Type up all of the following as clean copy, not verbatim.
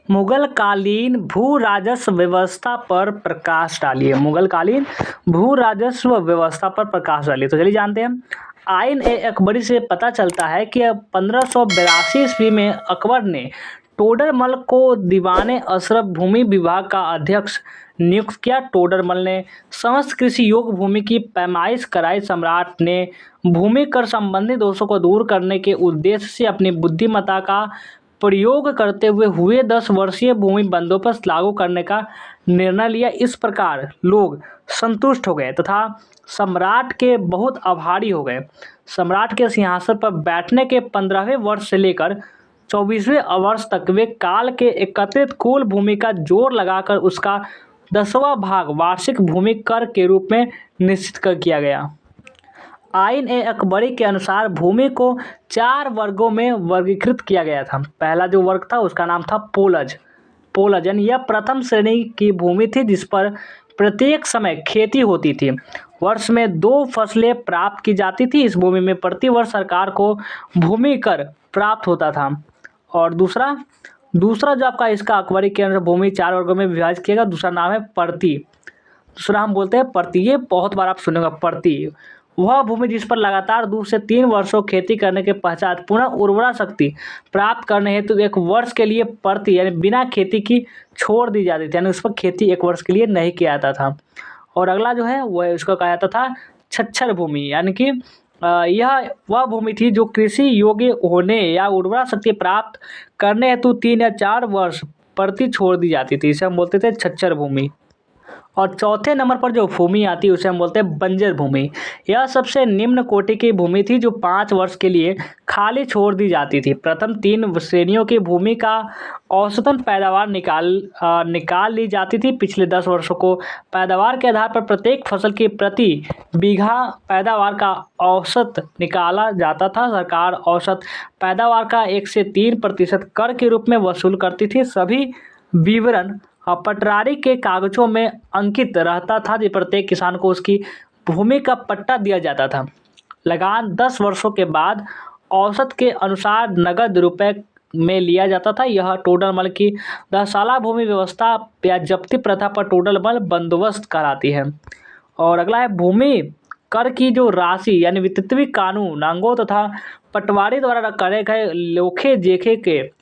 मुगल कालीन भू राजस्व व्यवस्था पर प्रकाश डालिए। मुगल कालीन भू राजस्व व्यवस्था पर प्रकाश डालिए। तो चलिए जानते हैं। आइन ए अकबरी से पता चलता है कि 1582 ईस्वी में अकबर ने टोडरमल को दीवाने अशरफ भूमि विभाग का अध्यक्ष नियुक्त किया। टोडरमल ने समस्त कृषि योग्य भूमि की पैमाइश कराई। सम्राट ने भूमि कर संबंधी दोषों को दूर करने के उद्देश्य से अपनी बुद्धिमत्ता का प्रयोग करते हुए 10 वर्षीय भूमि बंदोबस्त लागू करने का निर्णय लिया। इस प्रकार लोग संतुष्ट हो गए तथा सम्राट के बहुत आभारी हो गए। सम्राट के सिंहासन पर बैठने के 15वें वर्ष से लेकर 24वें वर्ष तक वे काल के एकत्रित कुल भूमि का जोड़ लगाकर उसका 10वां भाग वार्षिक भूमि कर के रूप में निश्चित किया गया। आइन ए अकबरी के अनुसार भूमि को 4 वर्गों में वर्गीकृत किया गया था। पहला जो वर्ग था उसका नाम था पोलज। यानी यह प्रथम श्रेणी की भूमि थी जिस पर प्रत्येक समय खेती होती थी। वर्ष में 2 फसलें प्राप्त की जाती थी। इस भूमि में प्रति वर्ष सरकार को भूमि कर प्राप्त होता था। और दूसरा जो आपका इसका अकबरी के अंदर भूमि 4 वर्गों में विभाजित किया गया। दूसरा नाम है पर्ती। दूसरा हम बोलते हैं पर्ती। ये बहुत बार आप सुनेंगे पर्ती। वह भूमि जिस पर लगातार 2 से 3 वर्षों खेती करने के पश्चात पुनः उर्वरा शक्ति प्राप्त करने हेतु 1 वर्ष के लिए पर्ती यानी बिना खेती की छोड़ दी जाती थी। यानी उस पर खेती 1 वर्ष के लिए नहीं किया जाता था। और अगला जो है वह इसको कहा जाता था छच्छर भूमि। यानी कि यह वह भूमि थी जो कृषि योग्य होने या उर्वरा शक्ति प्राप्त करने हेतु 3 या 4 वर्ष पर्ती छोड़ दी जाती थी। इसे हम बोलते थे छच्छर भूमि। और चौथे नंबर पर जो भूमि आती है उसे हम बोलते हैं बंजर भूमि। यह सबसे निम्न कोटि की भूमि थी जो 5 वर्ष के लिए खाली छोड़ दी जाती थी। प्रथम 3 श्रेणियों की भूमि का औसतन पैदावार निकाल ली जाती थी। पिछले 10 वर्षों को पैदावार के आधार पर प्रत्येक फसल की प्रति बीघा पैदावार का औसत निकाला जाता था। सरकार औसत पैदावार का 1 से 3% कर के रूप में वसूल करती थी। सभी विवरण पटवारी के कागजों में अंकित रहता था। प्रत्येक किसान को उसकी भूमि का पट्टा दिया जाता था। लगान 10 वर्षों के बाद औसत के अनुसार नगद रुपए में लिया जाता था। यह टोडरमल की 10 साला भूमि व्यवस्था या जब्ती प्रथा पर टोडरमल बंदोबस्त कराती है। और अगला है भूमि कर की जो राशि यानी वित्तीय कानून अंगों तथा पटवारी द्वारा करे गए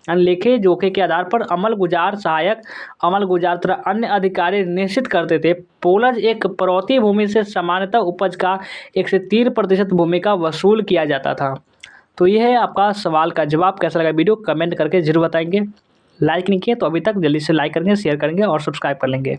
लेखे जोखे के आधार पर अमलगुजार सहायक अमलगुजार तथा अन्य अधिकारी निश्चित करते थे। पोलज एक पड़ोती भूमि से सामान्यतः उपज का 1 से 3% भूमि का वसूल किया जाता था। तो ये है आपका सवाल का जवाब। कैसा लगा वीडियो कमेंट करके जरूर बताएंगे। लाइक नहीं किए तो अभी तक जल्दी से लाइक करेंगे, शेयर करेंगे और सब्सक्राइब कर लेंगे।